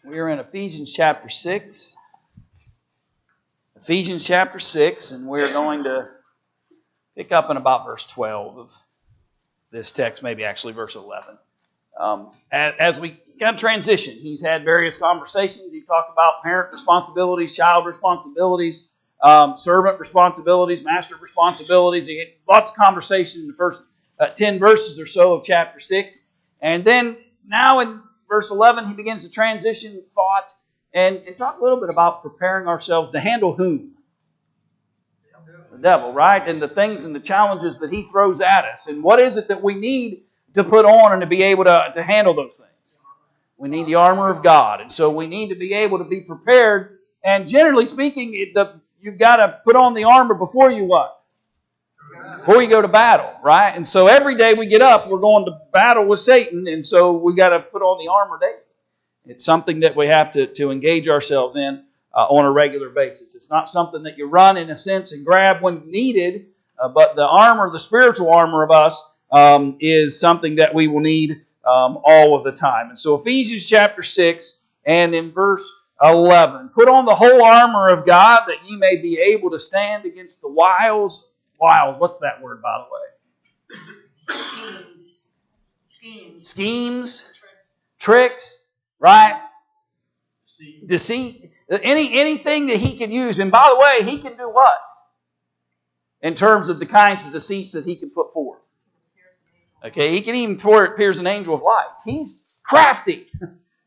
We are in Ephesians chapter 6. Ephesians chapter 6, and we're going to pick up in about verse 12 of this text, maybe actually verse 11. As we kind of transition, he's had various conversations. He talked about parent responsibilities, child responsibilities, servant responsibilities, master responsibilities. He had lots of conversation in the first 10 verses or so of chapter 6. And then now in verse 11, he begins to transition thought and talk a little bit about preparing ourselves to handle whom? The devil, right? And the things and the challenges that he throws at us. And what is it that we need to put on and to be able to handle those things? We need the armor of God. And so we need to be able to be prepared. And generally speaking, you've got to put on the armor before you what? Before you go to battle, right? And so every day we get up, we're going to battle with Satan, and so we got to put on the armor daily. It's something that we have to engage ourselves in on a regular basis. It's not something that you run in a sense and grab when needed, but the armor, the spiritual armor of us, is something that we will need all of the time. And so Ephesians chapter 6 and in verse 11, put on the whole armor of God that ye may be able to stand against the wiles. What's that word, by the way? Schemes. Tricks. Right? Deceit. Anything that he can use. And by the way, he can do what? In terms of the kinds of deceits that he can put forth. Okay, he can even appears an angel of light. He's crafty.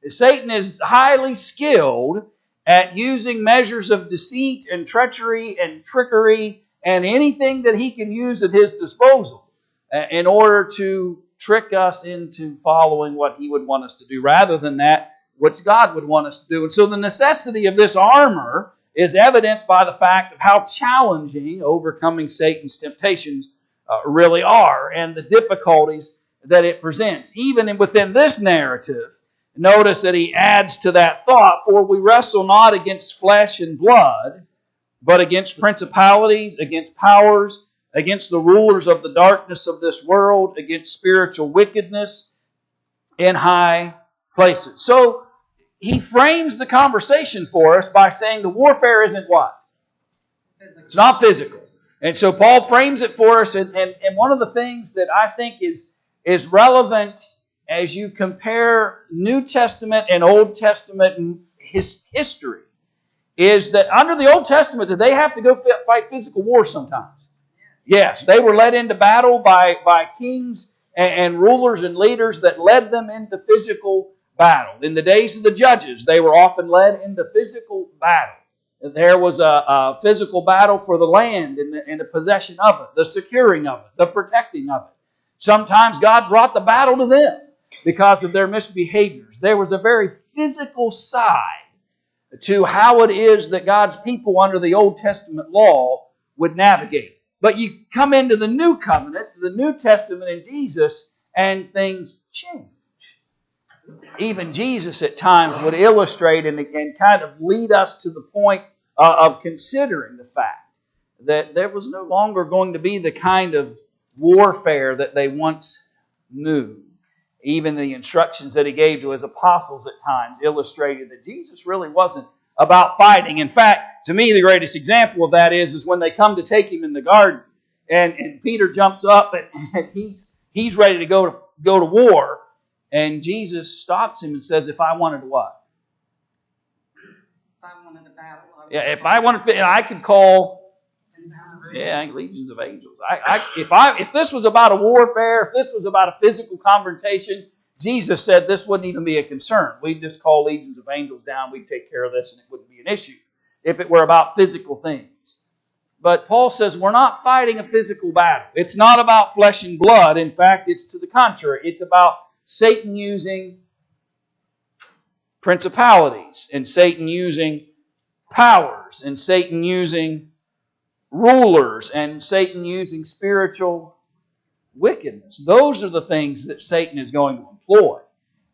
Satan is highly skilled at using measures of deceit and treachery and trickery and anything that he can use at his disposal in order to trick us into following what he would want us to do, rather than that which God would want us to do. And so the necessity of this armor is evidenced by the fact of how challenging overcoming Satan's temptations really are, and the difficulties that it presents. Even within this narrative, notice that he adds to that thought, for we wrestle not against flesh and blood, but against principalities, against powers, against the rulers of the darkness of this world, against spiritual wickedness in high places. So he frames the conversation for us by saying the warfare isn't what? It's not physical. And so Paul frames it for us, and one of the things that I think is relevant as you compare New Testament and Old Testament history is that under the Old Testament, did they have to go fight physical wars sometimes? Yes, they were led into battle by kings and rulers and leaders that led them into physical battle. In the days of the judges, they were often led into physical battle. There was a physical battle for the land and the possession of it, the securing of it, the protecting of it. Sometimes God brought the battle to them because of their misbehaviors. There was a very physical side to how it is that God's people under the Old Testament law would navigate. But you come into the New Covenant, the New Testament in Jesus, and things change. Even Jesus at times would illustrate and kind of lead us to the point of considering the fact that there was no longer going to be the kind of warfare that they once knew. Even the instructions that he gave to his apostles at times illustrated that Jesus really wasn't about fighting. In fact, to me, the greatest example of that is when they come to take him in the garden, and Peter jumps up and he's ready to go to war, and Jesus stops him and says, "If I wanted to what? If I wanted to battle, if I wanted to, I could call." Legions of angels. If this was about a warfare, if this was about a physical confrontation, Jesus said this wouldn't even be a concern. We'd just call legions of angels down, we'd take care of this, and it wouldn't be an issue if it were about physical things. But Paul says we're not fighting a physical battle. It's not about flesh and blood. In fact, it's to the contrary. It's about Satan using principalities, and Satan using powers, and Satan using rulers, and Satan using spiritual wickedness. Those are the things that Satan is going to employ.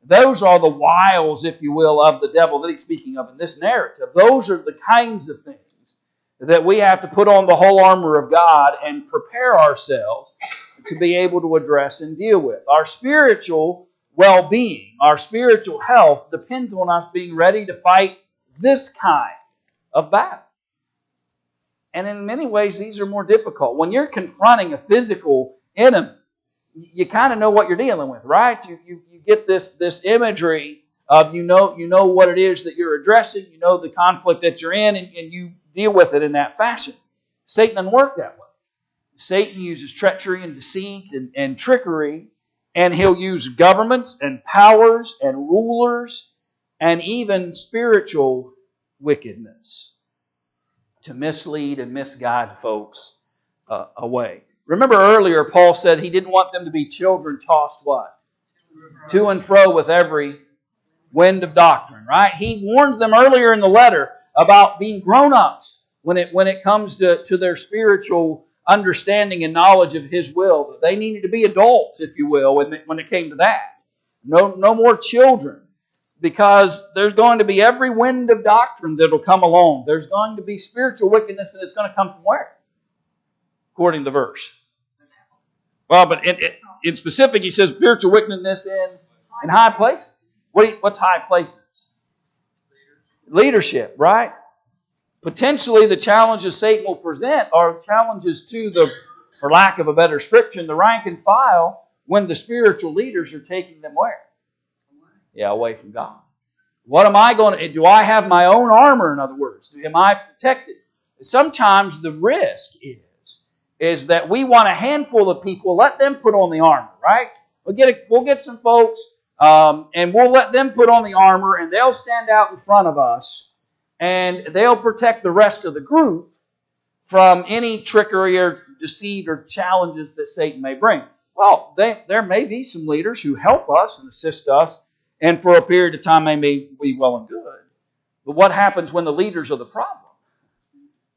Those are the wiles, if you will, of the devil that he's speaking of in this narrative. Those are the kinds of things that we have to put on the whole armor of God and prepare ourselves to be able to address and deal with. Our spiritual well-being, our spiritual health, depends on us being ready to fight this kind of battle. And in many ways, these are more difficult. When you're confronting a physical enemy, you kind of know what you're dealing with, right? You get this imagery of you know what it is that you're addressing, you know the conflict that you're in, and you deal with it in that fashion. Satan doesn't work that way. Satan uses treachery and deceit and trickery, and he'll use governments and powers and rulers and even spiritual wickedness to mislead and misguide folks away. Remember earlier, Paul said he didn't want them to be children tossed what? To and fro with every wind of doctrine, right? He warns them earlier in the letter about being grown-ups when it comes to their spiritual understanding and knowledge of His will. That they needed to be adults, if you will, when it came to that. No more children. Because there's going to be every wind of doctrine that will come along. There's going to be spiritual wickedness, and it's going to come from where? According to the verse. Well, but in specific, he says spiritual wickedness in high places. What's high places? Leadership, right? Potentially the challenges Satan will present are challenges to the, for lack of a better description, the rank and file when the spiritual leaders are taking them where? Yeah, away from God. What am I going to... Do I have my own armor, in other words? Am I protected? Sometimes the risk is that we want a handful of people, let them put on the armor, right? We'll get some folks, and we'll let them put on the armor, and they'll stand out in front of us, and they'll protect the rest of the group from any trickery or deceit or challenges that Satan may bring. Well, there may be some leaders who help us and assist us, and for a period of time they may be well and good. But what happens when the leaders are the problem?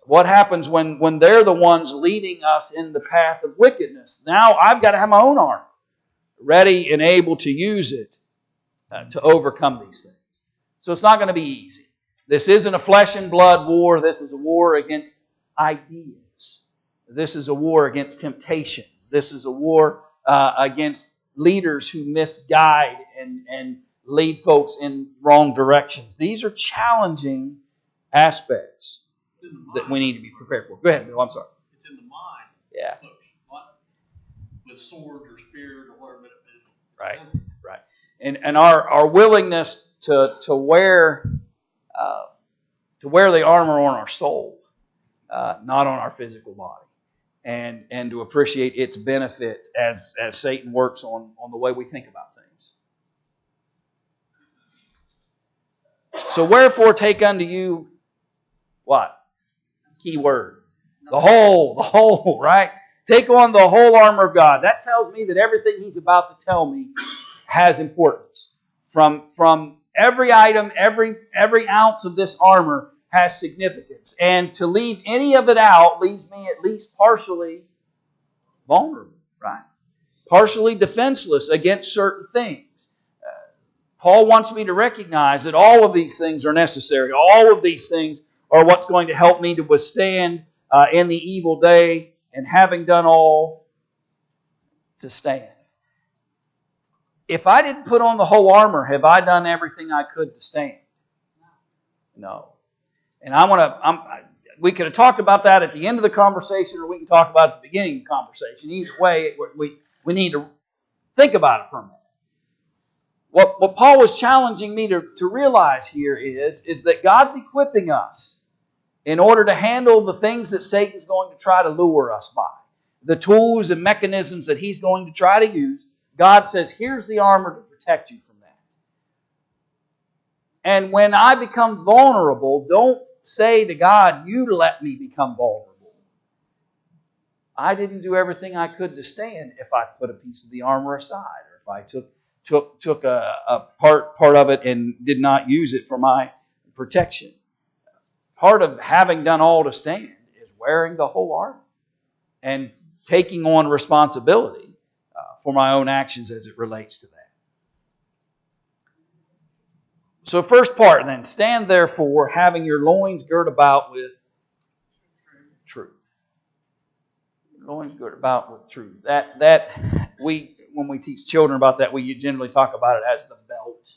What happens when they're the ones leading us in the path of wickedness? Now I've got to have my own armor, ready and able to use it to overcome these things. So it's not going to be easy. This isn't a flesh and blood war. This is a war against ideas. This is a war against temptations. This is a war against leaders who misguide and lead folks in wrong directions. These are challenging aspects that we need to be prepared for. Go ahead, Bill. I'm sorry. It's in the mind. Yeah. Not with sword or spear or whatever. Right. Right. And our willingness to wear the armor on our soul, not on our physical body, and to appreciate its benefits as Satan works on the way we think about things. So wherefore take unto you what? Key word. The whole, right? Take on the whole armor of God. That tells me that everything he's about to tell me has importance. From every item, every ounce of this armor has significance. And to leave any of it out leaves me at least partially vulnerable, right? Partially defenseless against certain things. Paul wants me to recognize that all of these things are necessary. All of these things are what's going to help me to withstand in the evil day, and having done all, to stand. If I didn't put on the whole armor, have I done everything I could to stand? No. And we could have talked about that at the end of the conversation, or we can talk about it at the beginning of the conversation. Either way, we need to think about it for a minute. What Paul was challenging me to realize here is that God's equipping us in order to handle the things that Satan's going to try to lure us by. The tools and mechanisms that he's going to try to use. God says, here's the armor to protect you from that. And when I become vulnerable, don't say to God, you let me become vulnerable. I didn't do everything I could to stand if I put a piece of the armor aside, or if I took a part of it and did not use it for my protection. Part of having done all to stand is wearing the whole armor and taking on responsibility for my own actions as it relates to that. So first part then, stand therefore having your loins girt about with truth. Loins girt about with truth. That we when we teach children about that, we generally talk about it as the belt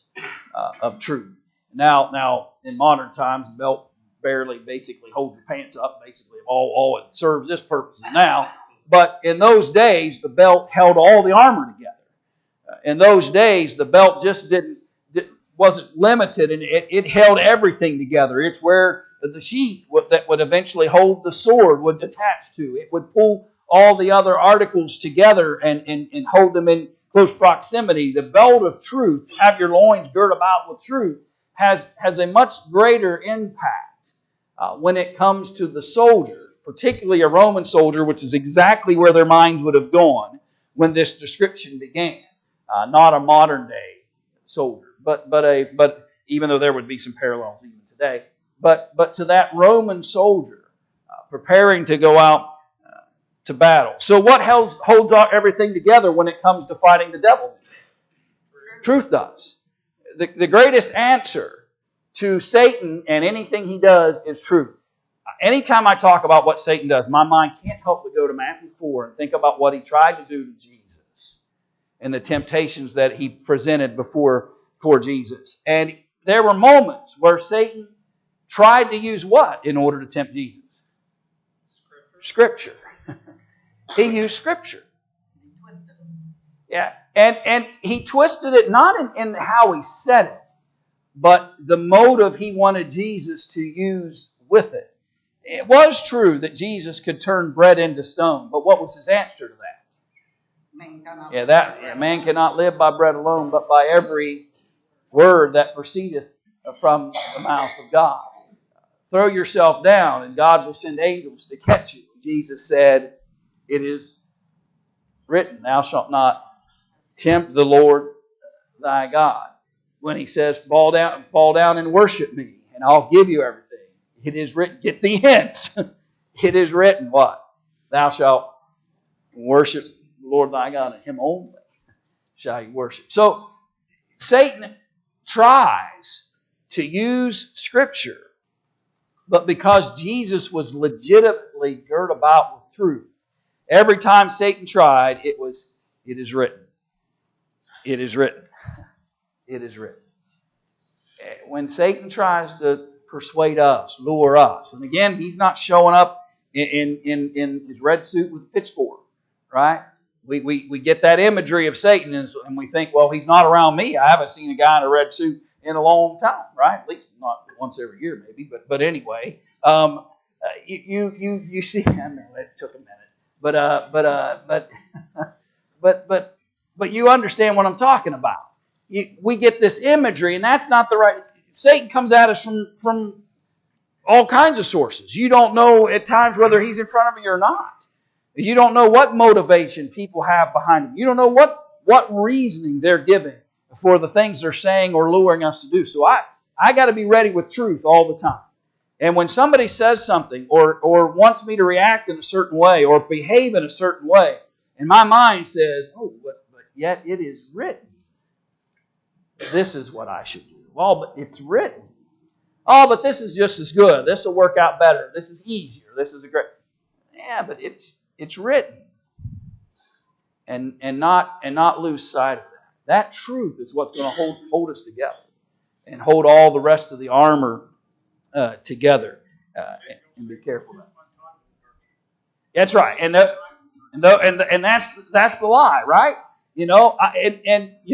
of truth. Now, in modern times, the belt barely basically holds your pants up. Basically, all it serves this purpose now. But in those days, the belt held all the armor together. In those days, the belt just wasn't limited, and it held everything together. It's where the sheath that would eventually hold the sword would attach to. It would pull all the other articles together and hold them in close proximity. The belt of truth, have your loins girt about with truth, has a much greater impact when it comes to the soldier, particularly a Roman soldier, which is exactly where their minds would have gone when this description began. Not a modern day soldier, but even though there would be some parallels even today, but to that Roman soldier preparing to go out to battle. So what holds everything together when it comes to fighting the devil? Truth does. The greatest answer to Satan and anything he does is truth. Anytime I talk about what Satan does, my mind can't help but go to Matthew 4 and think about what he tried to do to Jesus and the temptations that he presented before Jesus. And there were moments where Satan tried to use what in order to tempt Jesus? Scripture. He used Scripture. Yeah, and he twisted it not in how he said it, but the motive he wanted Jesus to use with it. It was true that Jesus could turn bread into stone, but what was his answer to that? Man cannot live by bread alone, but by every word that proceedeth from the mouth of God. Throw yourself down, and God will send angels to catch you. Jesus said, it is written, thou shalt not tempt the Lord thy God. When he says, fall down and worship me, and I'll give you everything. It is written, get the hints. It is written what? Thou shalt worship the Lord thy God, and him only shall you worship. So Satan tries to use Scripture, but because Jesus was legitimately girt about with truth, every time Satan tried, it is written. It is written. It is written. When Satan tries to persuade us, lure us, and again, he's not showing up in his red suit with a pitchfork, right? We get that imagery of Satan and we think, well, he's not around me. I haven't seen a guy in a red suit in a long time, right? At least not once every year, maybe. But anyway, you see. I know it took a minute, but you understand what I'm talking about. We get this imagery, and that's not the right. Satan comes at us from all kinds of sources. You don't know at times whether he's in front of you or not. You don't know what motivation people have behind him. You don't know what reasoning they're giving for the things they're saying or luring us to do. So I got to be ready with truth all the time. And when somebody says something or wants me to react in a certain way or behave in a certain way, and my mind says, oh, but yet it is written. This is what I should do. Oh, but it's written. Oh, but this is just as good. This will work out better. This is easier. This is a great. Yeah, but it's written. And not lose sight of that. That truth is what's going to hold us together and hold all the rest of the armor together. And be careful of that. That's right. And that's the lie, right?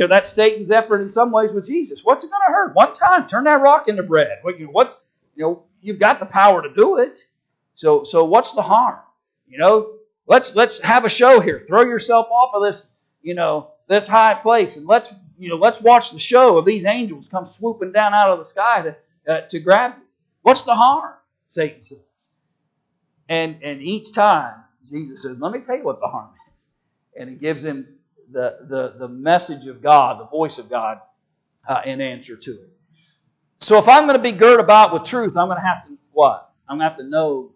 That's Satan's effort in some ways with Jesus. What's it going to hurt? One time, turn that rock into bread. You've got the power to do it. So what's the harm? Let's have a show here. Throw yourself off of this high place, and let's watch the show of these angels come swooping down out of the sky to grab you. What's the harm? Satan says. And each time Jesus says, "Let me tell you what the harm is," and he gives him the message of God, the voice of God, in answer to it. So if I'm going to be girt about with truth, I'm going to have to what? I'm going to have to know.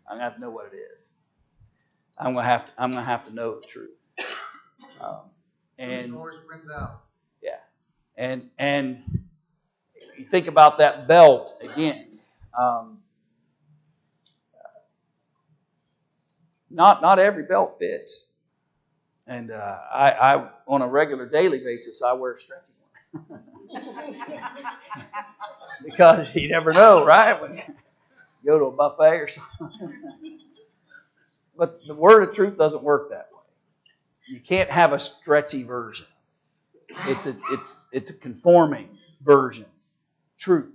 I'm going to have to know what it is. I'm going to have to know the truth. And yeah, and you think about that belt again. Not every belt fits. And I on a regular daily basis, I wear a stretchy one. Because you never know, right? When you go to a buffet or something. But the word of truth doesn't work that way. You can't have a stretchy version. It's a conforming version, truth.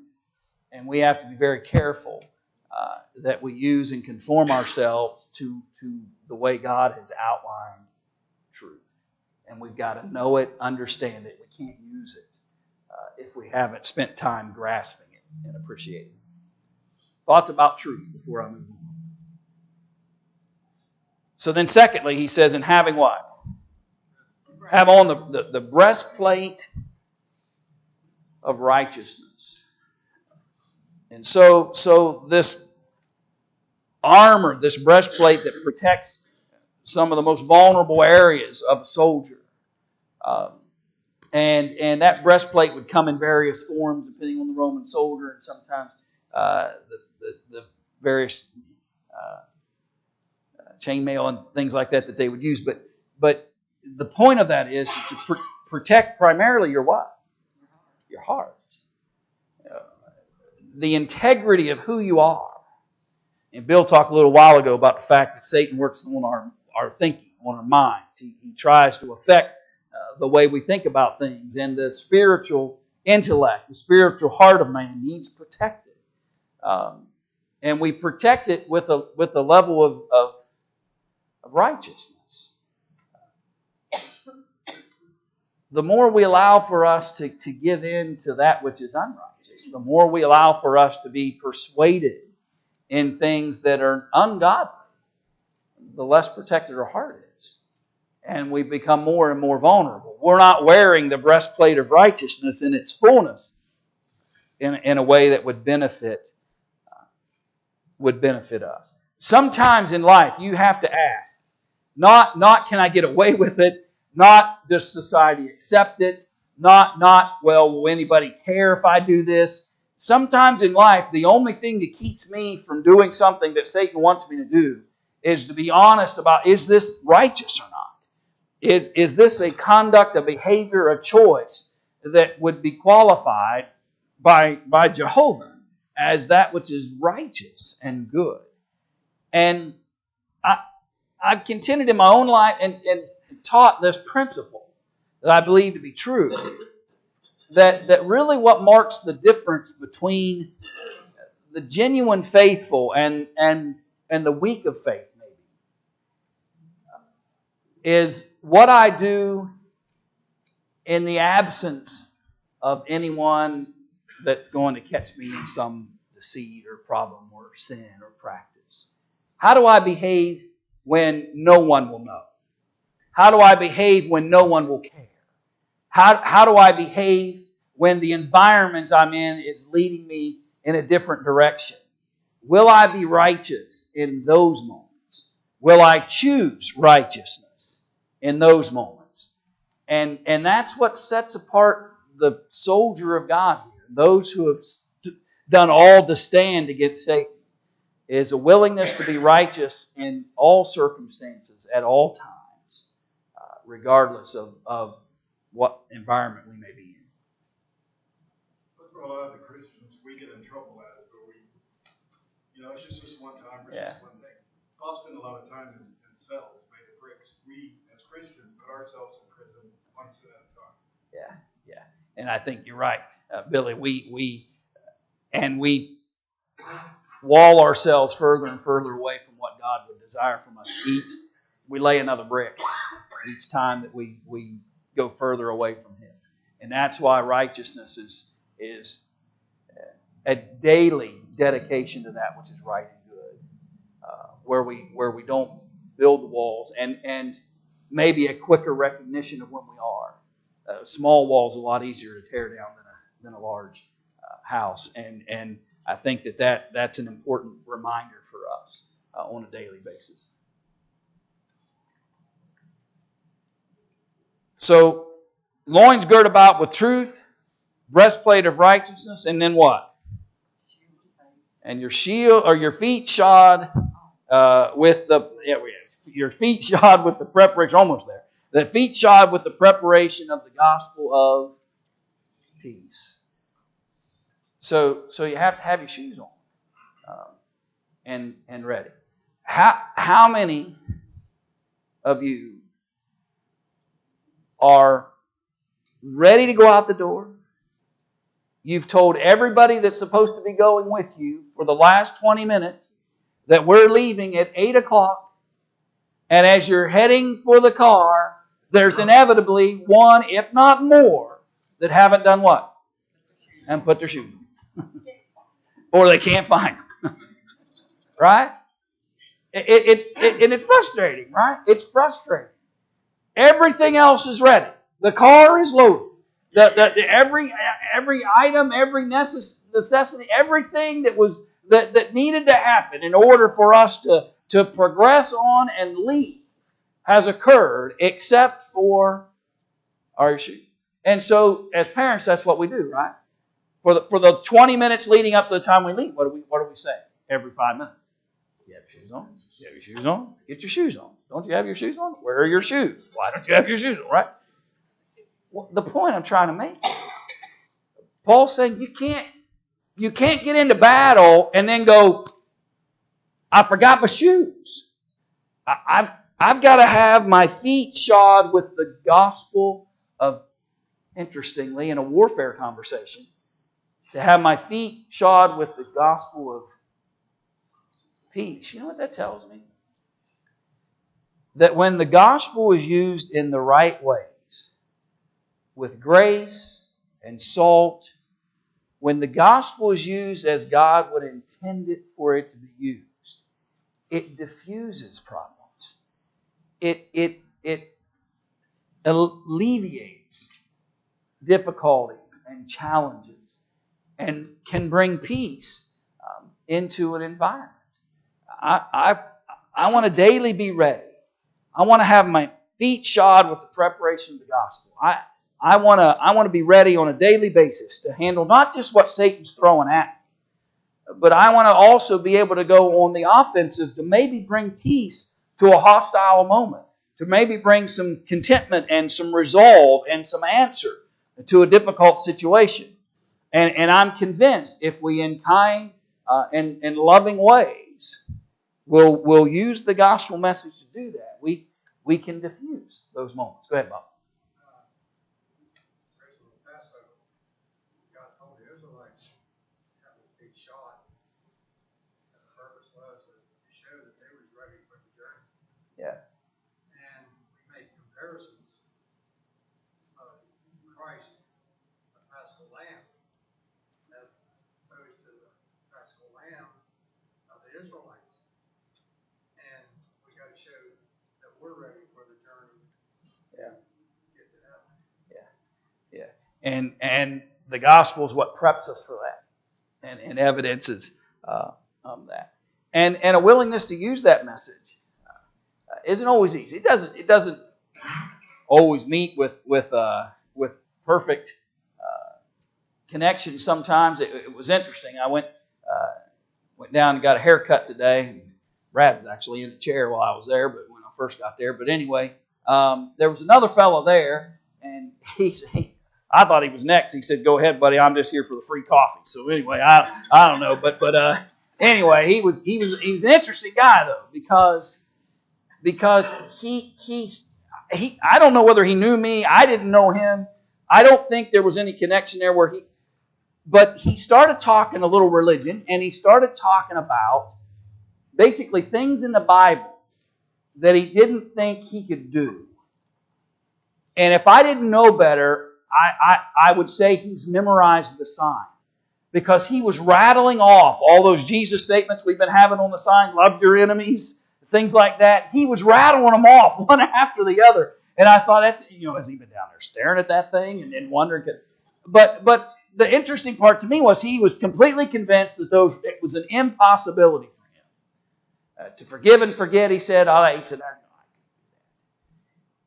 And we have to be very careful that we use and conform ourselves to the way God has outlined truth. And we've got to know it, understand it. We can't use it if we haven't spent time grasping it and appreciating it. Thoughts about truth before I move on. So then secondly, he says, in having what? Have on the breastplate of righteousness. And so this armor, this breastplate that protects some of the most vulnerable areas of a soldier. And that breastplate would come in various forms depending on the Roman soldier, and sometimes the various chainmail and things like that they would use. But the point of that is to protect primarily your what? Your heart. The integrity of who you are. And Bill talked a little while ago about the fact that Satan works on our thinking, on our minds. He tries to affect the way we think about things. And the spiritual intellect, the spiritual heart of man needs protected. And we protect it with a level of righteousness. The more we allow for us to give in to that which is unrighteous, the more we allow for us to be persuaded in things that are ungodly, the less protected our heart is. And we become more and more vulnerable. We're not wearing the breastplate of righteousness in its fullness in a way that would benefit us. Sometimes in life you have to ask, not can I get away with it, not does society accept it, not well, will anybody care if I do this? Sometimes in life, the only thing that keeps me from doing something that Satan wants me to do is to be honest about, is this righteous or not? Is this a conduct, a behavior, a choice that would be qualified by Jehovah as that which is righteous and good? And I've contended in my own life and taught this principle that I believe to be true. That really what marks the difference between the genuine faithful and the weak of faith, maybe, is what I do in the absence of anyone that's going to catch me in some deceit or problem or sin or practice. How do I behave when no one will know? How do I behave when no one will care? How do I behave when the environment I'm in is leading me in a different direction? Will I be righteous in those moments? Will I choose righteousness in those moments? And that's what sets apart the soldier of God here. Those who have done all to stand against Satan is a willingness to be righteous in all circumstances, at all times, regardless of what environment we may be in. That's where a lot of the Christians, we get in trouble at it, but it's just this one time versus one thing. I'll spend a lot of time in cells made of bricks. We, as Christians, put ourselves in prison one sin at a time. Yeah. And I think you're right, Billy. We wall ourselves further and further away from what God would desire from us. We lay another brick each time that we go further away from Him. And that's why righteousness is a daily dedication to that which is right and good, where we don't build the walls, and maybe a quicker recognition of when we are. A small wall is a lot easier to tear down than a large house, and I think that's an important reminder for us on a daily basis. So, loins girt about with truth, breastplate of righteousness, and then what? And your shield, or your feet shod with your feet shod with the preparation. Almost there. The feet shod with the preparation of the gospel of peace. So you have to have your shoes on and ready. How many of you are ready to go out the door? You've told everybody that's supposed to be going with you for the last 20 minutes that we're leaving at 8 o'clock. And as you're heading for the car, there's inevitably one, if not more, that haven't done what? And put their shoes on. Or they can't find them. Right? And it's frustrating, right? It's frustrating. Everything else is ready. The car is loaded. Every item, every necessity, everything that needed to happen in order for us to progress on and leave has occurred, except for our shoes. And so, as parents, that's what we do, right? For the 20 minutes leading up to the time we leave, what do we say every 5 minutes? You have your shoes on? You have your shoes on? Get your shoes on. Don't you have your shoes on? Where are your shoes? Why don't you have your shoes on, right? Well, the point I'm trying to make is, Paul's saying you can't get into battle and then go, I forgot my shoes. I've got to have my feet shod with the gospel of, interestingly, in a warfare conversation, to have my feet shod with the gospel of peace. You know what that tells me? That when the gospel is used in the right ways, with grace and salt, when the gospel is used as God would intend it for it to be used, it diffuses problems. It alleviates difficulties and challenges and can bring peace into an environment. I want to daily be ready. I want to have my feet shod with the preparation of the gospel. I want to be ready on a daily basis to handle not just what Satan's throwing at me, but I want to also be able to go on the offensive to maybe bring peace to a hostile moment, to maybe bring some contentment and some resolve and some answer to a difficult situation. And I'm convinced if we in kind and loving ways will use the gospel message to do that, we can diffuse those moments. Go ahead, Bob. Yeah. And we make comparisons of Christ, the Paschal Lamb, as opposed to the Paschal Lamb of the Israelites. And we got to show that we're ready for the journey. Yeah. Get to heaven. Yeah. And the gospel is what preps us for that, and evidences that, and a willingness to use that message isn't always easy. It doesn't always meet with perfect connection. Sometimes it was interesting. I went down and got a haircut today. Brad was actually in the chair while I was there, but when I first got there. But anyway, there was another fellow there, and I thought he was next. He said, "Go ahead, buddy. I'm just here for the free coffee." So anyway, I don't know, but anyway, he was an interesting guy though, because he I don't know whether he knew me. I didn't know him. I don't think there was any connection there but he started talking a little religion, and he started talking about basically things in the Bible that he didn't think he could do. And if I didn't know better, I would say he's memorized the sign, because he was rattling off all those Jesus statements we've been having on the sign, love your enemies, things like that. He was rattling them off one after the other. And I thought, has he been down there staring at that thing and wondering? But the interesting part to me was he was completely convinced that it was an impossibility for him. To forgive and forget, he said, I can do that.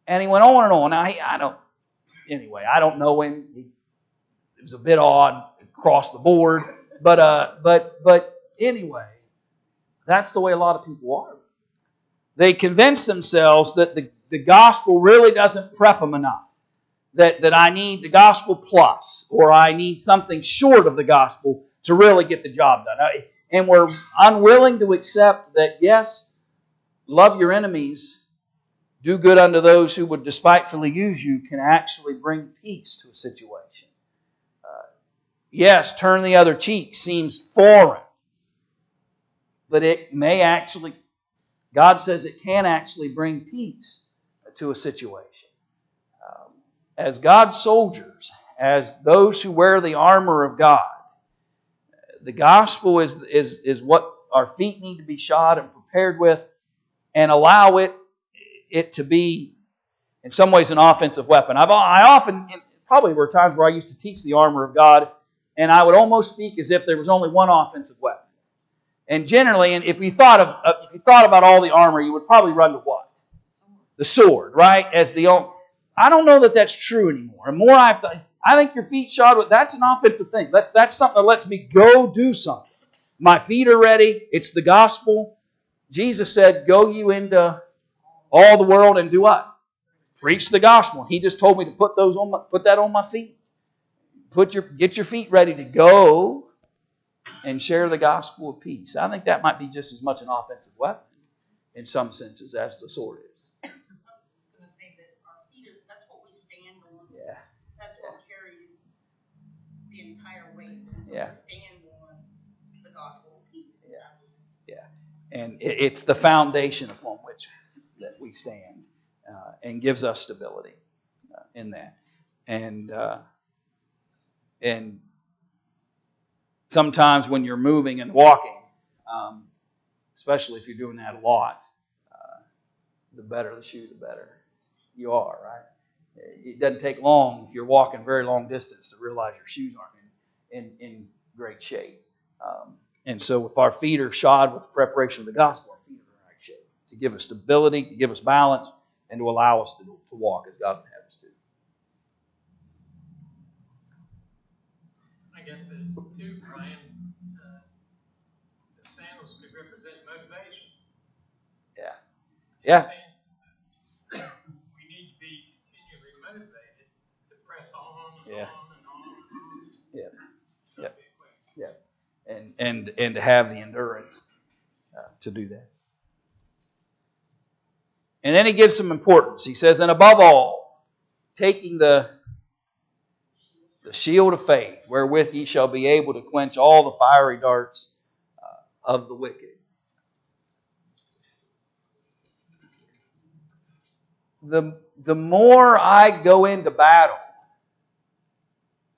And he went on and on. Now, I don't know him. It was a bit odd across the board. But anyway, that's the way a lot of people are. They convince themselves that the gospel really doesn't prep them enough. That I need the gospel plus, or I need something short of the gospel to really get the job done. And we're unwilling to accept that, yes, love your enemies, do good unto those who would despitefully use you, can actually bring peace to a situation. Yes, turn the other cheek seems foreign, but it may actually, God says it can actually bring peace to a situation. As God's soldiers, as those who wear the armor of God, the gospel is what our feet need to be shod and prepared with, and allow it to be, in some ways, an offensive weapon. I often, probably were times where I used to teach the armor of God, and I would almost speak as if there was only one offensive weapon. And generally, and if you thought about all the armor, you would probably run to what? The sword, right? I don't know that that's true anymore. And more I think your feet shod with, that's an offensive thing. That's something that lets me go do something. My feet are ready. It's the gospel. Jesus said, "Go you into all the world and do what? Preach the gospel." He just told me to put that on my feet. Get your feet ready to go and share the gospel of peace. I think that might be just as much an offensive weapon in some senses as the sword is. I was going to say that our feet that's what we stand on. Yeah. That's what carries the entire weight. And so Yeah. we stand on the gospel of peace. Yeah. And it's the foundation upon which that we stand, and gives us stability in that. And sometimes when you're moving and walking, especially if you're doing that a lot, the better the shoe, the better you are, right? It doesn't take long if you're walking very long distance to realize your shoes aren't in great shape. And so if our feet are shod with the preparation of the gospel, our feet are in the right shape to give us stability, to give us balance, and to allow us to walk as God would have us to. I guess that too, Brian, the sandals could represent motivation. Yeah. We need to be continually motivated to press on and Yeah. on and on and on. Yeah. And to have the endurance to do that. And then he gives some importance. He says, "And above all, taking the shield of faith, wherewith ye shall be able to quench all the fiery darts of the wicked." The more I go into battle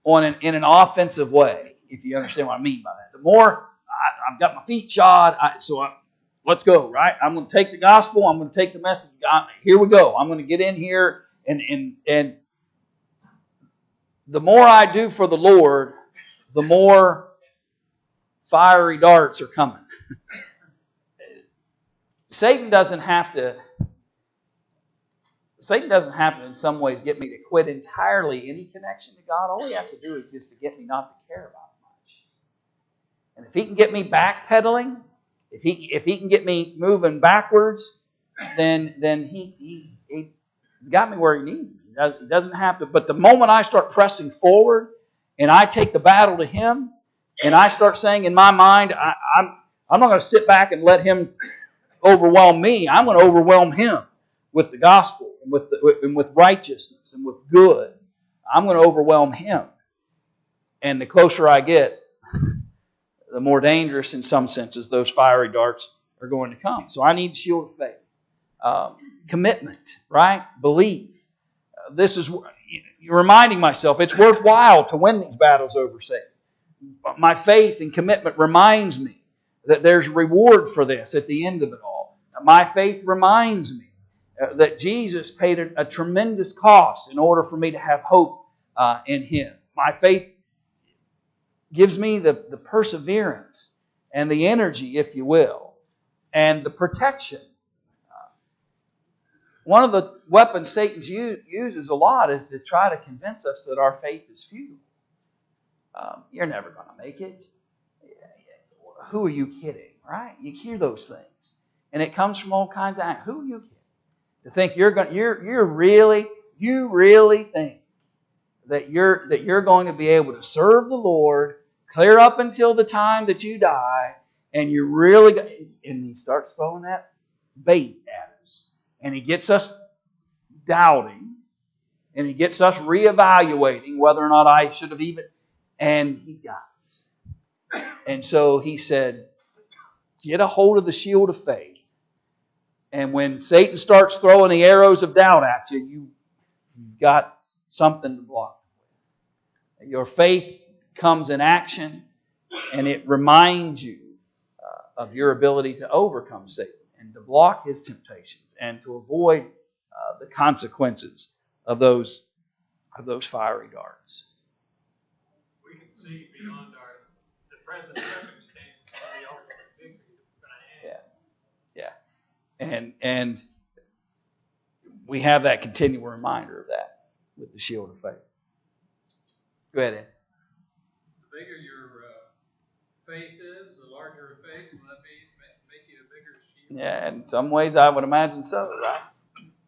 in an offensive way, if you understand what I mean by that, the more I've got my feet shod, let's go, right? I'm going to take the gospel. I'm going to take the message. Here we go. I'm going to get in here, and the more I do for the Lord, the more fiery darts are coming. Satan doesn't have to in some ways get me to quit entirely any connection to God. All he has to do is just to get me not to care about it much. And if he can get me backpedaling, if he can get me moving backwards, then he's got me where he needs me. He doesn't have to. But the moment I start pressing forward and I take the battle to him, and I start saying in my mind, I'm not going to sit back and let him overwhelm me. I'm going to overwhelm him with the gospel and with righteousness and with good. I'm going to overwhelm him. And the closer I get, the more dangerous in some senses those fiery darts are going to come. So I need the shield of faith. Commitment, right? Believe. This is reminding myself it's worthwhile to win these battles over Satan. My faith and commitment reminds me that there's reward for this at the end of it all. My faith reminds me that Jesus paid a tremendous cost in order for me to have hope in Him. My faith gives me the perseverance and the energy, if you will, and the protection. One of the weapons Satan uses a lot is to try to convince us that our faith is futile. You're never going to make it. Who are you kidding, right? You hear those things. And it comes from all kinds of, who are you kidding? To think you really think that you're going to be able to serve the Lord clear up until the time that you die, and you're really and he starts throwing that bait at us, and he gets us doubting, and he gets us reevaluating whether or not I should have even, and he's got us. And so he said, get a hold of the shield of faith. And when Satan starts throwing the arrows of doubt at you, you've got something to block with. Your faith comes in action, and it reminds you of your ability to overcome Satan and to block his temptations and to avoid the consequences of those fiery darts. We can see beyond the present circumstances the ultimate victory that we're going to have. Yeah. And we have that continual reminder of that with the shield of faith. Go ahead, Ed. The bigger your faith is, the larger your faith will make you a bigger shield. Yeah, in some ways I would imagine so, right?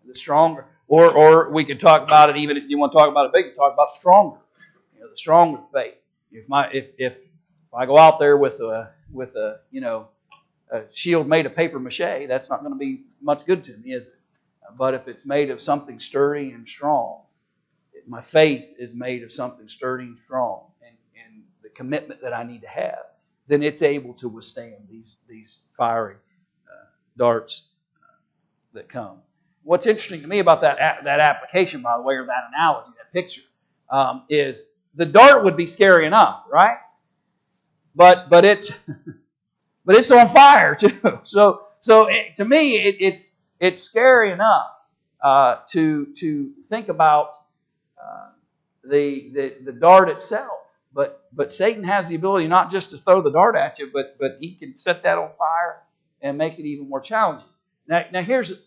The stronger. Or we could talk about it, even if you want to talk about it big, talk about stronger. The stronger faith. If I go out there with a shield made of paper mache, that's not going to be much good to me, is it? But if it's made of something sturdy and strong, my faith is made of something sturdy and strong, and the commitment that I need to have, then it's able to withstand these fiery darts that come. What's interesting to me about that application, by the way, or that analogy, that picture, is the dart would be scary enough, right? But it's on fire too. So to me, it's scary enough to think about the dart itself. But Satan has the ability not just to throw the dart at you, but he can set that on fire and make it even more challenging. Now here's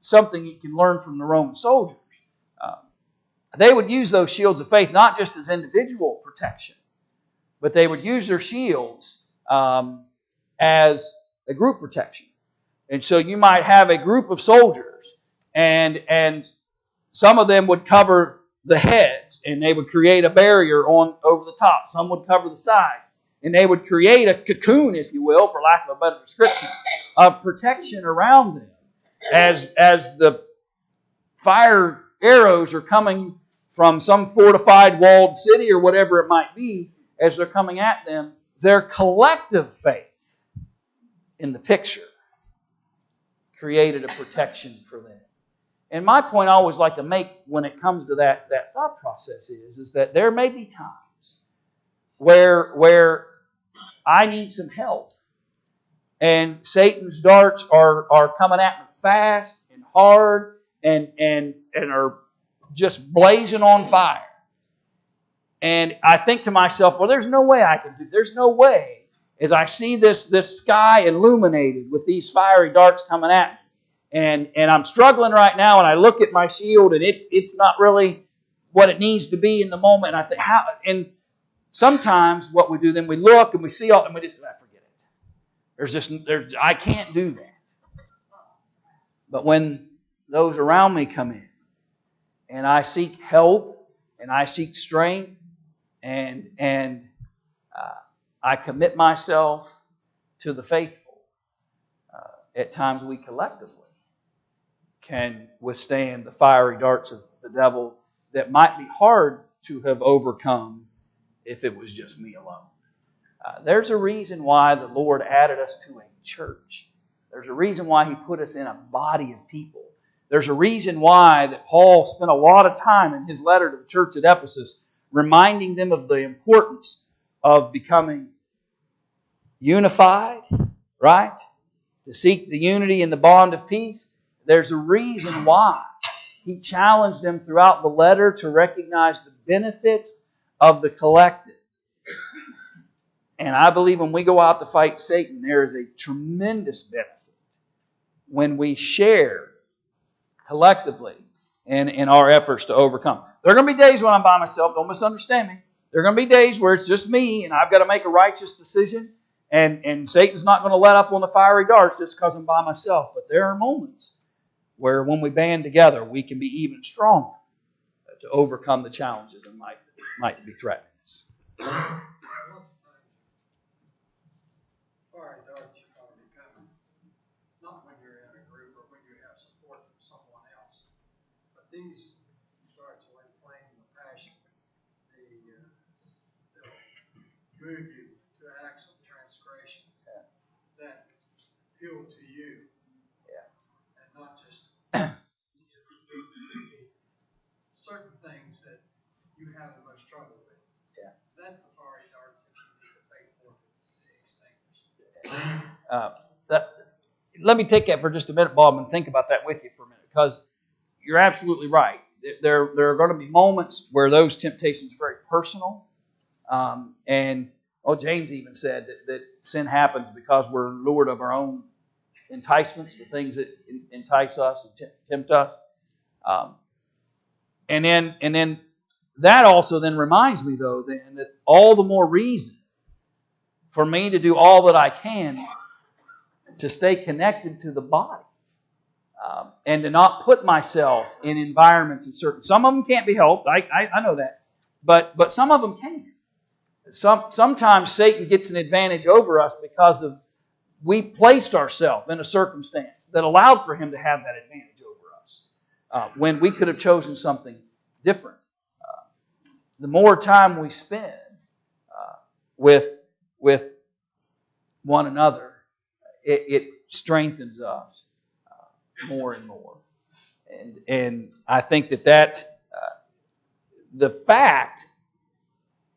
something you can learn from the Roman soldiers. They would use those shields of faith not just as individual protection, but they would use their shields as a group protection. And so you might have a group of soldiers, and some of them would cover the heads, and they would create a barrier over the top. Some would cover the sides, and they would create a cocoon, if you will, for lack of a better description, of protection around them as the fire arrows are coming from some fortified walled city or whatever it might be. As they're coming at them, their collective faith in the picture created a protection for them. And my point I always like to make when it comes to that thought process is that there may be times where I need some help, and Satan's darts are coming at me fast and hard and are just blazing on fire. And I think to myself, well, there's no way I can do it. There's no way, as I see this sky illuminated with these fiery darts coming at me, and I'm struggling right now, and I look at my shield, and it's not really what it needs to be in the moment. And I think, how? And sometimes what we do, then we look and we see all, and we just forget it. I can't do that. But when those around me come in, and I seek help, and I seek strength, and I commit myself to the faithful, at times we collectively can withstand the fiery darts of the devil that might be hard to have overcome if it was just me alone. There's a reason why the Lord added us to a church. There's a reason why He put us in a body of people. There's a reason why that Paul spent a lot of time in his letter to the church at Ephesus reminding them of the importance of becoming unified, right? To seek the unity in the bond of peace. There's a reason why he challenged them throughout the letter to recognize the benefits of the collective. And I believe when we go out to fight Satan, there is a tremendous benefit when we share collectively in our efforts to overcome. There are going to be days when I'm by myself. Don't misunderstand me. There are going to be days where it's just me and I've got to make a righteous decision. And Satan's not going to let up on the fiery darts just because I'm by myself. But there are moments where when we band together, we can be even stronger to overcome the challenges that might be threatening us. Fiery darts are probably coming, not when you're in a group or when you have support from someone else, but these darts will inflame the passion. They'll move you to acts of transgressions that appeal to you, and not just certain things that you have the most trouble with. Yeah. That's the fiery darts that you need to pay for to extinguish. Let me take that for just a minute, Bob, and think about that with you for a minute, because you're absolutely right. There are going to be moments where those temptations are very personal. And James even said that sin happens because we're lured of our own enticements, the things that entice us and tempt us. And then that also then reminds me, though, then that all the more reason for me to do all that I can to stay connected to the body, and to not put myself in environments and certain. Some of them can't be helped. I know that, but some of them can. Sometimes Satan gets an advantage over us because of we placed ourselves in a circumstance that allowed for him to have that advantage over us when we could have chosen something different. The more time we spend with one another, it strengthens us more and more. And I think that the fact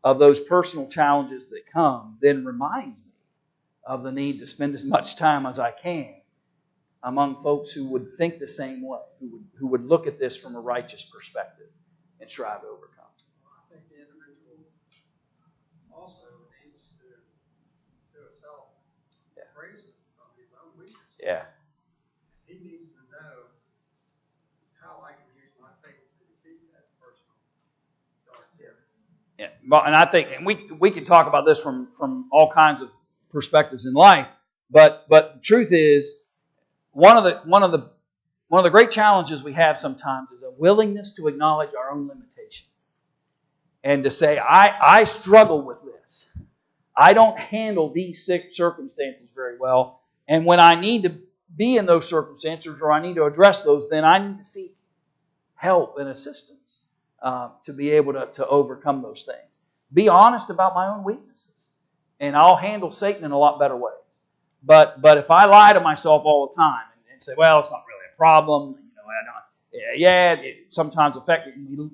of those personal challenges that come then reminds me of the need to spend as much time as I can among folks who would think the same way, who would look at this from a righteous perspective and strive to overcome. I think the individual also needs to do a self-appraisal of his own weaknesses. Yeah. He needs to know how I can use my faith to defeat that personal dark area. Yeah, and I think, and we can talk about this from all kinds of perspectives in life, but the truth is, one of the great challenges we have sometimes is a willingness to acknowledge our own limitations and to say, I struggle with this. I don't handle these circumstances very well, and when I need to be in those circumstances or I need to address those, then I need to seek help and assistance to be able to overcome those things. Be honest about my own weaknesses, and I'll handle Satan in a lot better ways. But if I lie to myself all the time and say, well, it's not really a problem, it sometimes affects me.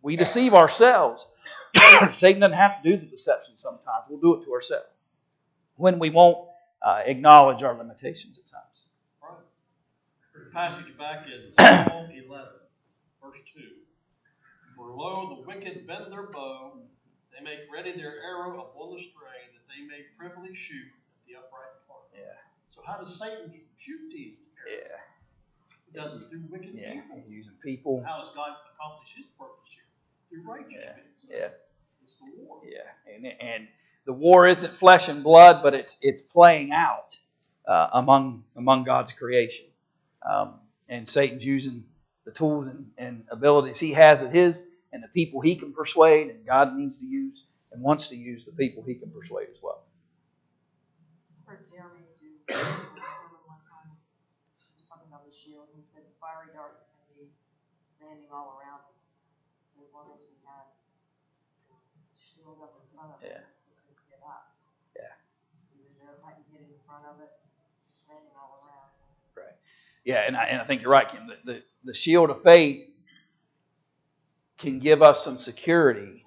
We deceive ourselves. Satan doesn't have to do the deception sometimes. We'll do it to ourselves when we won't acknowledge our limitations at times. Right. The passage back in Psalm 11, verse 2. For lo, the wicked bend their bow, they make ready their arrow upon the string, that they may privily shoot at the upright part. Yeah. So how does Satan shoot these arrows? Yeah. He does it through wicked people. He's using people. How does God accomplish his purpose here? Through righteous people. Yeah. It's the war. Yeah. And the war isn't flesh and blood, but it's playing out among God's creation. And Satan's using the tools and abilities he has at his, and the people he can persuade, and God needs to use and wants to use the people he can persuade as well. I heard Jeremy do a sermon one time. He was talking about the shield. He said the fiery darts can be landing all around us. As long as we have the shield up in front of us, it can hit us. Yeah. Even though it might be hitting in front of it, landing all around. Right. Yeah, and I think you're right, Kim. The shield of faith can give us some security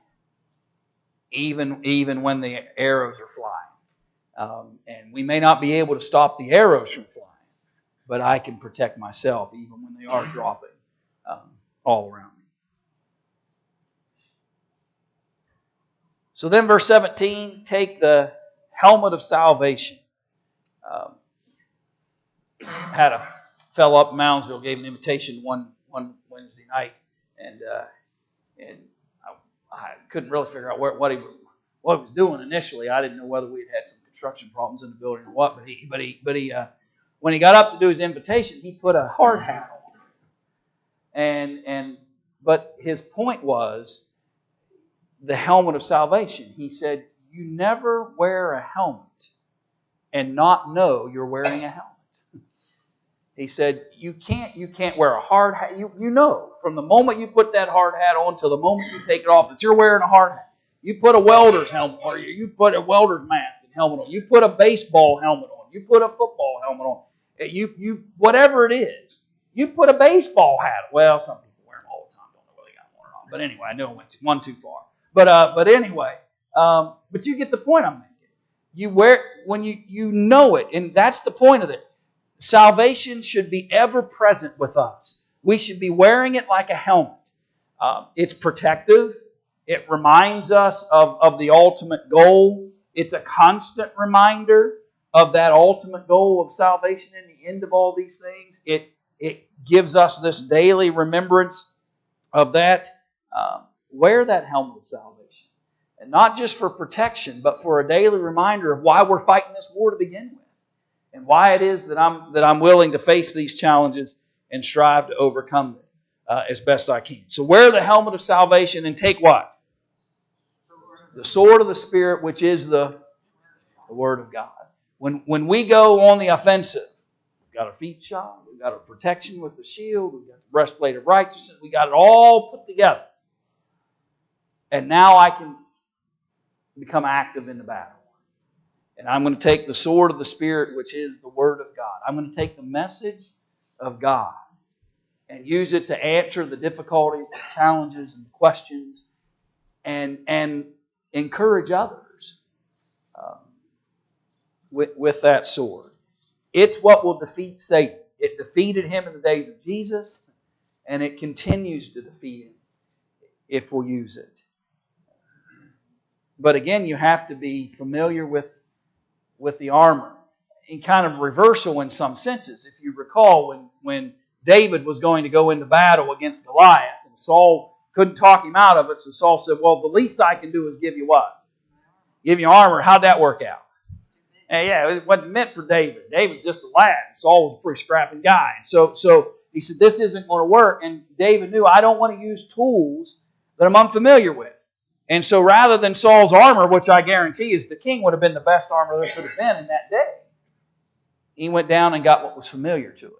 even when the arrows are flying. And we may not be able to stop the arrows from flying, but I can protect myself even when they are dropping all around me. So then verse 17, take the helmet of salvation. Had a fellow up in Moundsville, gave an invitation one Wednesday night, and I couldn't really figure out what he was doing initially. I didn't know whether we had some construction problems in the building or what. But he when he got up to do his invitation, he put a hard hat on. But his point was the helmet of salvation. He said, you never wear a helmet and not know you're wearing a helmet. He said, you can't wear a hard hat. You know, from the moment you put that hard hat on till the moment you take it off, that you're wearing a hard hat. You put a welder's helmet on, you put a welder's mask and helmet on, you put a baseball helmet on, you put a football helmet on, you whatever it is, you put a baseball hat. Well, some people wear them all the time, don't know whether they got one or not. But anyway, I know I went one too far. But anyway, but you get the point I'm making. You wear when you know it, and that's the point of it. Salvation should be ever present with us. We should be wearing it like a helmet. It's protective. It reminds us of the ultimate goal. It's a constant reminder of that ultimate goal of salvation and the end of all these things. It gives us this daily remembrance of that. Wear that helmet of salvation. And not just for protection, but for a daily reminder of why we're fighting this war to begin with. And why it is that I'm willing to face these challenges and strive to overcome them as best I can. So wear the helmet of salvation and take what? The sword of the Spirit, which is the Word of God. When we go on the offensive, we've got our feet shod, we've got our protection with the shield, we've got the breastplate of righteousness, we got it all put together. And now I can become active in the battle. And I'm going to take the sword of the Spirit, which is the Word of God. I'm going to take the message of God and use it to answer the difficulties, the challenges, and the questions, and encourage others with that sword. It's what will defeat Satan. It defeated him in the days of Jesus, and it continues to defeat him if we'll use it. But again, you have to be familiar with the armor. In kind of reversal in some senses. If you recall, when David was going to go into battle against Goliath, and Saul couldn't talk him out of it, so Saul said, well, the least I can do is give you what? Give you armor. How'd that work out? And yeah, it wasn't meant for David. David's just a lad. Saul was a pretty scrappy guy. So he said, this isn't going to work. And David knew, I don't want to use tools that I'm unfamiliar with. And so rather than Saul's armor, which I guarantee is the king would have been the best armor there could have been in that day, he went down and got what was familiar to him.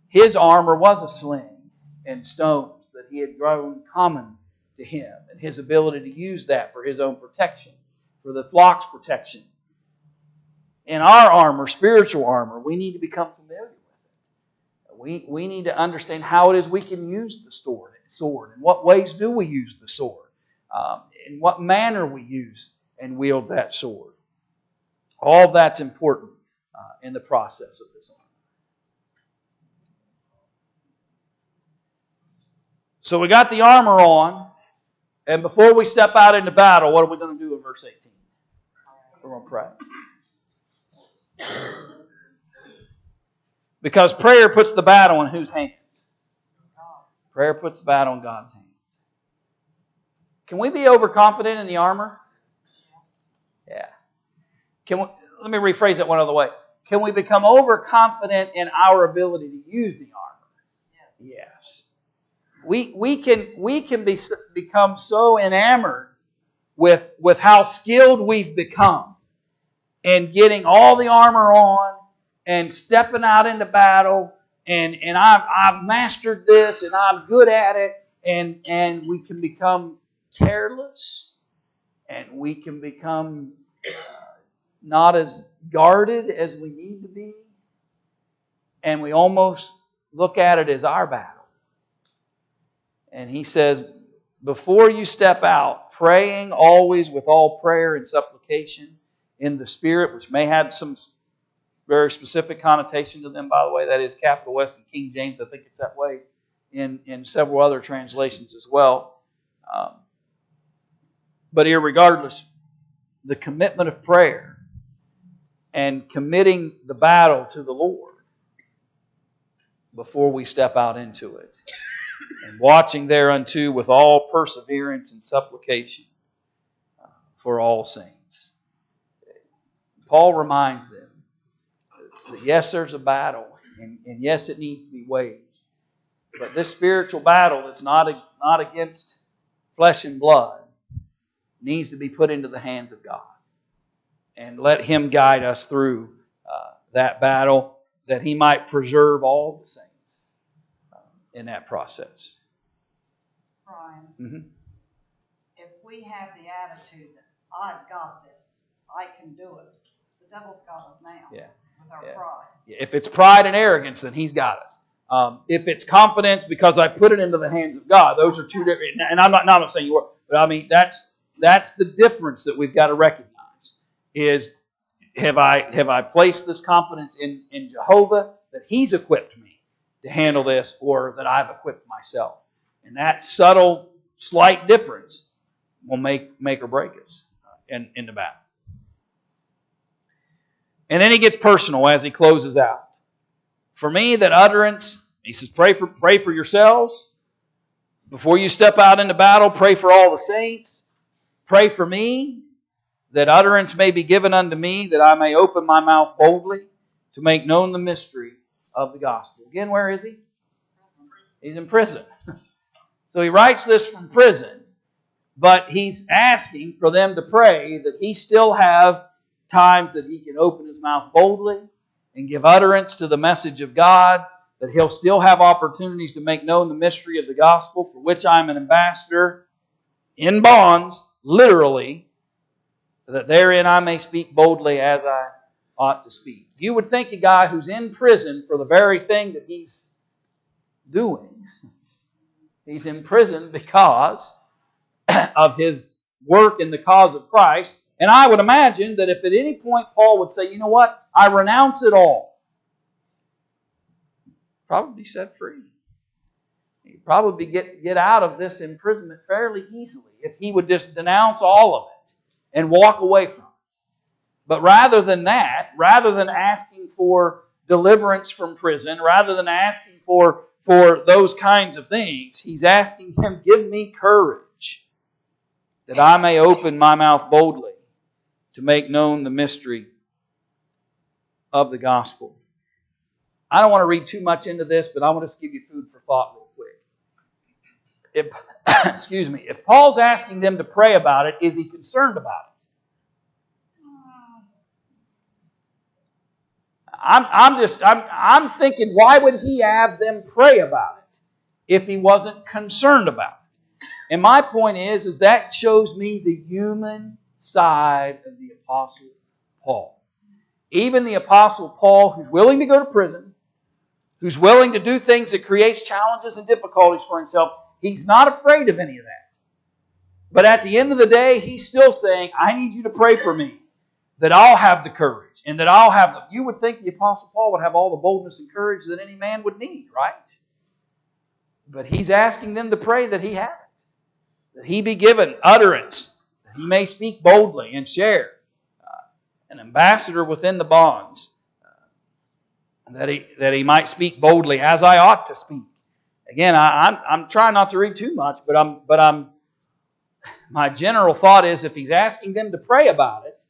His armor was a sling and stones that he had grown common to him, and his ability to use that for his own protection, for the flock's protection. In our armor, spiritual armor, we need to become familiar with it. We need to understand how it is we can use the sword. In what ways do we use the sword? In what manner we use and wield that sword. All of that's important in the process of this armor. So we got the armor on, and before we step out into battle, what are we going to do in verse 18? We're going to pray. Because prayer puts the battle in whose hands? Prayer puts the battle in God's hands. Can we be overconfident in the armor? Yeah. Let me rephrase that one other way. Can we become overconfident in our ability to use the armor? Yes. We can become so enamored with how skilled we've become in getting all the armor on and stepping out into battle, and I've mastered this and I'm good at it, and we can become careless, and we can become not as guarded as we need to be, and we almost look at it as our battle. And he says, before you step out, praying always with all prayer and supplication in the Spirit, which may have some very specific connotation to them, by the way. That is capital S in King James. I think it's that way in several other translations as well. But irregardless, the commitment of prayer and committing the battle to the Lord before we step out into it. And watching thereunto with all perseverance and supplication for all saints. Paul reminds them that yes, there's a battle, and yes, it needs to be waged. But this spiritual battle that's not against flesh and blood needs to be put into the hands of God. And let Him guide us through that battle, that He might preserve all the saints in that process. Brian, Mm-hmm. if we have the attitude that I've got this, I can do it, the devil's got us now. Yeah. With our pride. If it's pride and arrogance, then he's got us. If it's confidence because I put it into the hands of God, those are two different. And I'm not saying you are, but I mean that's the difference that we've got to recognize. Is have I placed this confidence in Jehovah that He's equipped me to handle this, or that I've equipped myself? And that subtle, slight difference will make or break us in the battle. And then he gets personal as he closes out. For me, that utterance, he says, pray for yourselves. Before you step out into battle, pray for all the saints. Pray for me, that utterance may be given unto me, that I may open my mouth boldly to make known the mystery of the gospel. Again, where is he? He's in prison. So he writes this from prison, but he's asking for them to pray that he still have times that he can open his mouth boldly and give utterance to the message of God, that he'll still have opportunities to make known the mystery of the gospel, for which I'm an ambassador in bonds, literally, that therein I may speak boldly as I ought to speak. You would think a guy who's in prison for the very thing that he's doing, he's in prison because of his work in the cause of Christ. And I would imagine that if at any point Paul would say, you know what, I renounce it all, probably be set free. He'd probably get out of this imprisonment fairly easily if he would just denounce all of it and walk away from it. But rather than that, rather than asking for deliverance from prison, rather than asking for those kinds of things, he's asking him, give me courage that I may open my mouth boldly to make known the mystery of the gospel. I don't want to read too much into this, but I want to give you food for thought real quick. If Paul's asking them to pray about it, is he concerned about it? I'm thinking, why would he have them pray about it if he wasn't concerned about it? And my point is that shows me the human side of the Apostle Paul. Even the Apostle Paul, who's willing to go to prison, who's willing to do things that creates challenges and difficulties for himself, he's not afraid of any of that. But at the end of the day, he's still saying, I need you to pray for me, that I'll have the courage, and that I'll have the... You would think the Apostle Paul would have all the boldness and courage that any man would need, right? But he's asking them to pray that he have it, that he be given utterance, that he may speak boldly and share, an ambassador within the bonds, that he might speak boldly as I ought to speak. Again, I'm trying not to read too much, but my general thought is if he's asking them to pray about it,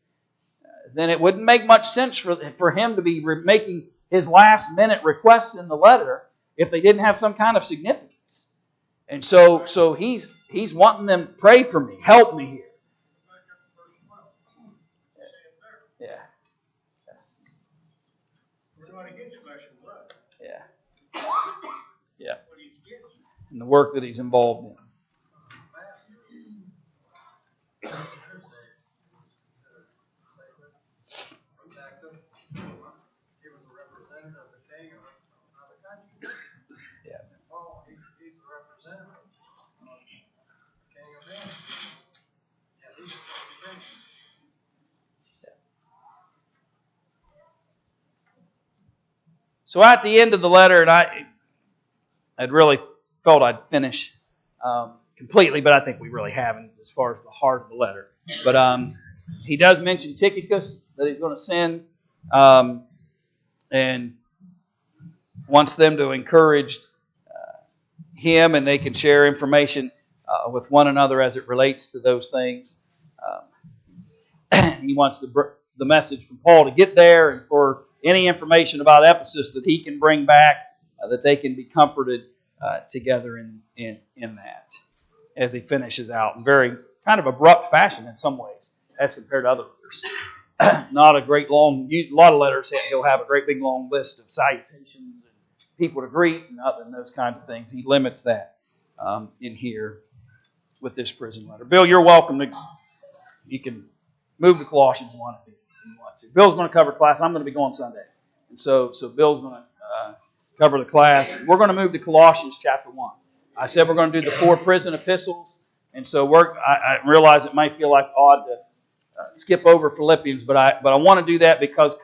then it wouldn't make much sense for him to be making his last minute requests in the letter if they didn't have some kind of significance. And so he's wanting them to pray for me, help me here. Yeah. We're not against flesh and blood. Yeah. Yeah. And the work that he's involved in. He was a representative of the king of another country. Yeah. Paul, he's a representative of the king of Rome. Yeah, he's a king. So at the end of the letter, and I'd really felt I'd finish completely, but I think we really haven't as far as the heart of the letter. But he does mention Tychicus that he's going to send, and wants them to encourage him, and they can share information with one another as it relates to those things. He wants the message from Paul to get there, and for any information about Ephesus that he can bring back, that they can be comforted together in that as he finishes out in very kind of abrupt fashion in some ways as compared to other letters. Not a great long, a lot of letters he'll have a great big long list of salutations and people to greet and those kinds of things. He limits that in here with this prison letter. Bill, you're welcome to. You can move to Colossians 1 if you want to. Bill's going to cover class. I'm going to be going Sunday, and so Bill's going to cover the class. We're going to move to Colossians chapter 1. I said we're going to do the 4 prison epistles, and so I realize it might feel like odd to skip over Philippians, but I want to do that because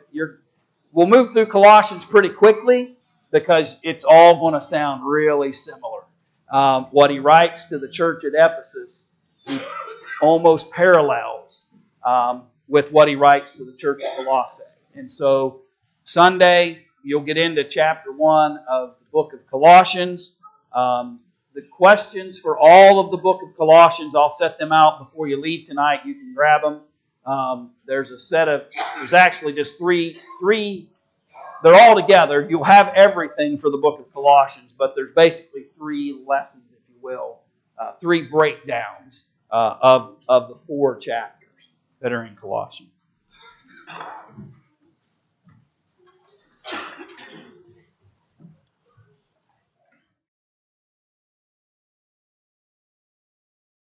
we'll move through Colossians pretty quickly because it's all going to sound really similar. What he writes to the church at Ephesus, he almost parallels with what he writes to the church at Colossae. And so Sunday, you'll get into chapter 1 of the book of Colossians. The questions for all of the book of Colossians, I'll set them out before you leave tonight. You can grab them. There's actually just three. They're all together. You'll have everything for the book of Colossians, but there's basically 3 lessons, if you will, 3 breakdowns of the 4 chapters that are in Colossians.